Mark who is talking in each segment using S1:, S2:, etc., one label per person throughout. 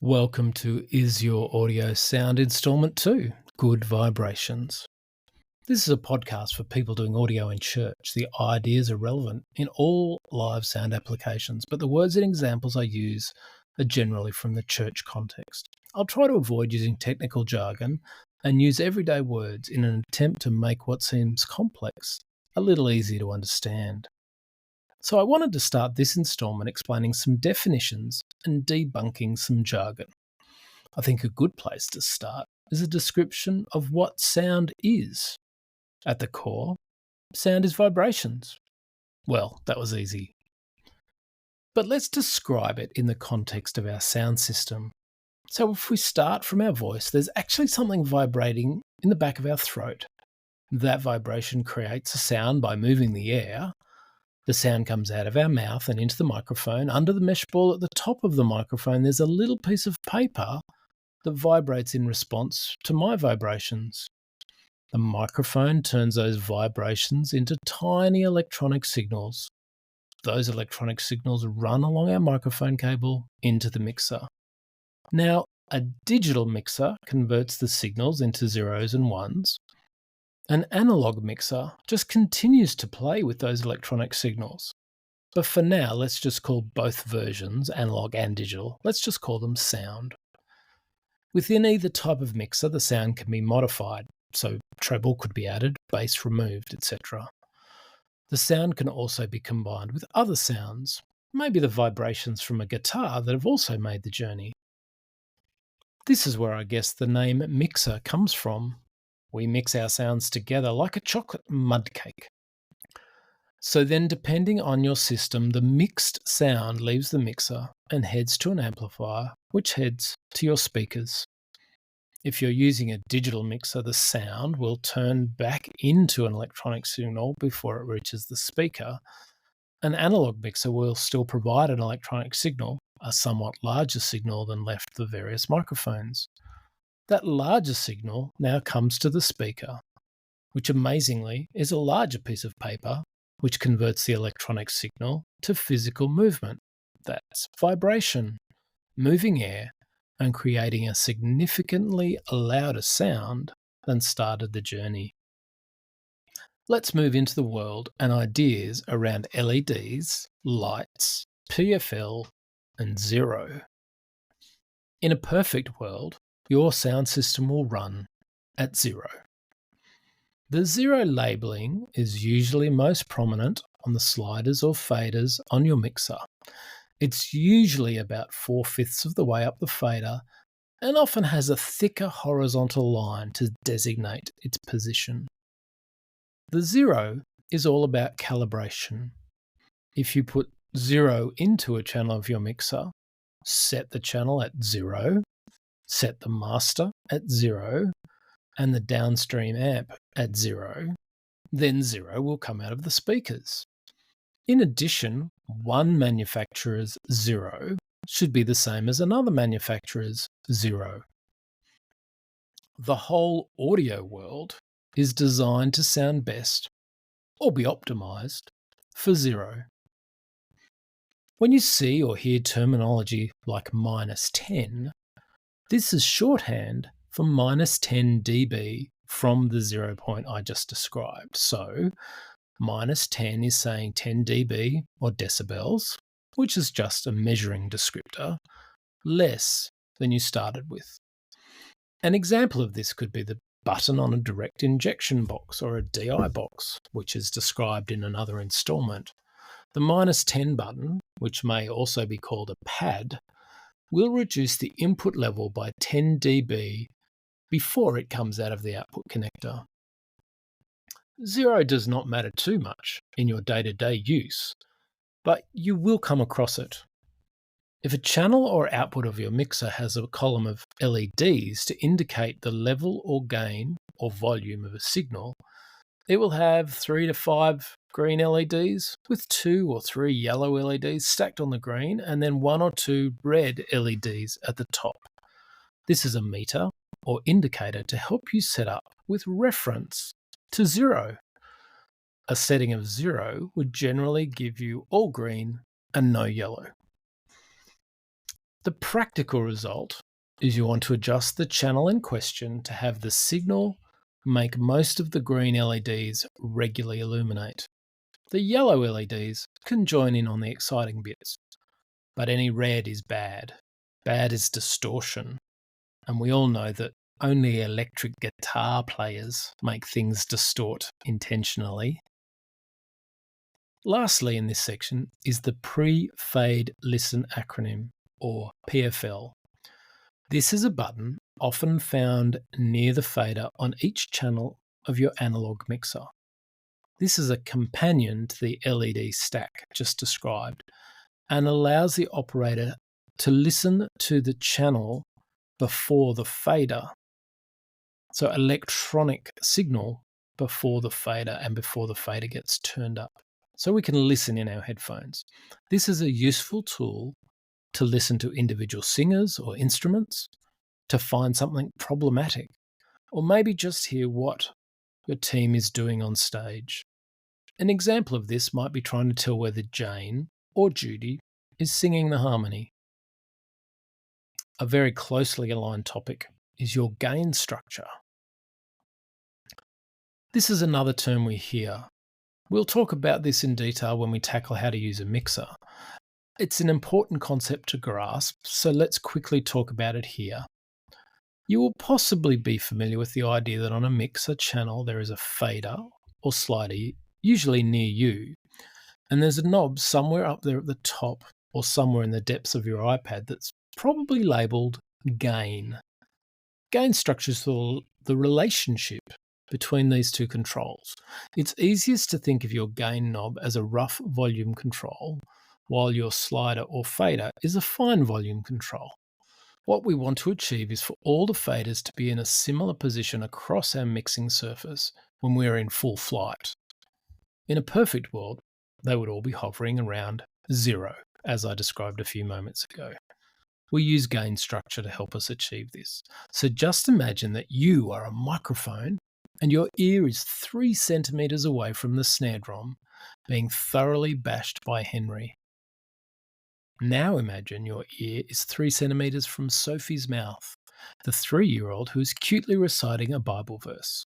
S1: Welcome to Is Your Audio Sound Installment 2, Good Vibrations. This is a podcast for people doing audio in church. The ideas are relevant in all live sound applications, but the words and examples I use are generally from the church context. I'll try to avoid using technical jargon and use everyday words in an attempt to make what seems complex a little easier to understand. So I wanted to start this installment explaining some definitions and debunking some jargon. I think a good place to start is a description of what sound is. At the core, sound is vibrations. Well, that was easy. But let's describe it in the context of our sound system. So if we start from our voice, there's actually something vibrating in the back of our throat. That vibration creates a sound by moving the air. The sound comes out of our mouth and into the microphone. Under the mesh ball at the top of the microphone, there's a little piece of paper that vibrates in response to my vibrations. The microphone turns those vibrations into tiny electronic signals. Those electronic signals run along our microphone cable into the mixer. Now, a digital mixer converts the signals into zeros and ones. An analog mixer just continues to play with those electronic signals. But for now, let's just call both versions, analog and digital, let's just call them sound. Within either type of mixer, the sound can be modified, so treble could be added, bass removed, etc. The sound can also be combined with other sounds, maybe the vibrations from a guitar that have also made the journey. This is where I guess the name mixer comes from. We mix our sounds together like a chocolate mud cake. So then, depending on your system, the mixed sound leaves the mixer and heads to an amplifier, which heads to your speakers. If you're using a digital mixer, the sound will turn back into an electronic signal before it reaches the speaker. An analog mixer will still provide an electronic signal, a somewhat larger signal than left the various microphones. That larger signal now comes to the speaker, which amazingly is a larger piece of paper, which converts the electronic signal to physical movement. That's vibration, moving air, and creating a significantly louder sound than started the journey. Let's move into the world and ideas around LEDs, lights, PFL, and zero. In a perfect world, your sound system will run at zero. The zero labelling is usually most prominent on the sliders or faders on your mixer. It's usually about 4/5 of the way up the fader and often has a thicker horizontal line to designate its position. The zero is all about calibration. If you put zero into a channel of your mixer, set the channel at zero, set the master at zero, and the downstream amp at zero, then zero will come out of the speakers. In addition, one manufacturer's zero should be the same as another manufacturer's zero. The whole audio world is designed to sound best, or be optimized, for zero. When you see or hear terminology like -10, this is shorthand for -10 dB from the 0 point I just described. So, -10 is saying 10 dB or decibels, which is just a measuring descriptor, less than you started with. An example of this could be the button on a direct injection box or a DI box, which is described in another installment. The -10 button, which may also be called a pad, will reduce the input level by 10 dB before it comes out of the output connector. Zero does not matter too much in your day-to-day use, but you will come across it. If a channel or output of your mixer has a column of LEDs to indicate the level or gain or volume of a signal, it will have 3 to 5 green LEDs with 2 or 3 yellow LEDs stacked on the green and then 1 or 2 red LEDs at the top. This is a meter or indicator to help you set up with reference to zero. A setting of 0 would generally give you all green and no yellow. The practical result is you want to adjust the channel in question to have the signal make most of the green LEDs regularly illuminate. The yellow LEDs can join in on the exciting bits, but any red is bad. Bad is distortion, and we all know that only electric guitar players make things distort intentionally. Lastly, in this section is the pre-fade listen acronym, or PFL. This is a button often found near the fader on each channel of your analog mixer. This is a companion to the LED stack just described and allows the operator to listen to the channel before the fader. So electronic signal before the fader and before the fader gets turned up. So we can listen in our headphones. This is a useful tool to listen to individual singers or instruments, to find something problematic, or maybe just hear what your team is doing on stage. An example of this might be trying to tell whether Jane or Judy is singing the harmony. A very closely aligned topic is your gain structure. This is another term we hear. We'll talk about this in detail when we tackle how to use a mixer. It's an important concept to grasp, so let's quickly talk about it here. You will possibly be familiar with the idea that on a mixer channel there is a fader or slider, usually near you, and there's a knob somewhere up there at the top or somewhere in the depths of your iPad that's probably labelled gain. Gain structures the relationship between these two controls. It's easiest to think of your gain knob as a rough volume control, while your slider or fader is a fine volume control. What we want to achieve is for all the faders to be in a similar position across our mixing surface when we're in full flight. In a perfect world, they would all be hovering around 0, as I described a few moments ago. We use gain structure to help us achieve this. So just imagine that you are a microphone and your ear is 3 centimetres away from the snare drum, being thoroughly bashed by Henry. Now imagine your ear is 3 centimetres from Sophie's mouth, the 3-year-old who is cutely reciting a Bible verse.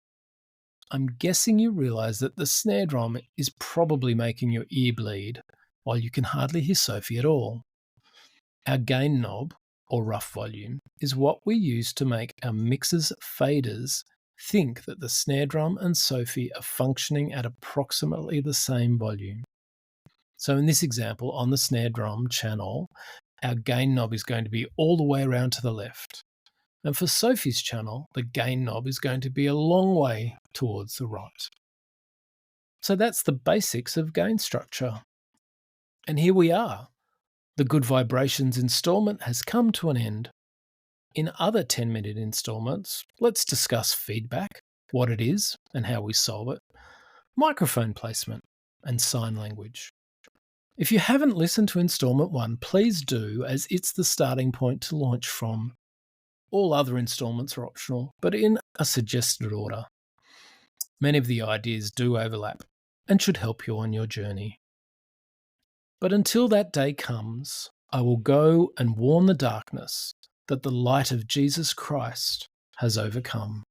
S1: I'm guessing you realise that the snare drum is probably making your ear bleed, while you can hardly hear Sophie at all. Our gain knob, or rough volume, is what we use to make our mixer's faders think that the snare drum and Sophie are functioning at approximately the same volume. So in this example, on the snare drum channel, our gain knob is going to be all the way around to the left. And for Sophie's channel, the gain knob is going to be a long way towards the right. So that's the basics of gain structure. And here we are. The Good Vibrations installment has come to an end. In other 10-minute installments, let's discuss feedback, what it is and how we solve it, microphone placement, and sign language. If you haven't listened to installment 1, please do, as it's the starting point to launch from. All other installments are optional, but in a suggested order. Many of the ideas do overlap and should help you on your journey. But until that day comes, I will go and warn the darkness that the light of Jesus Christ has overcome.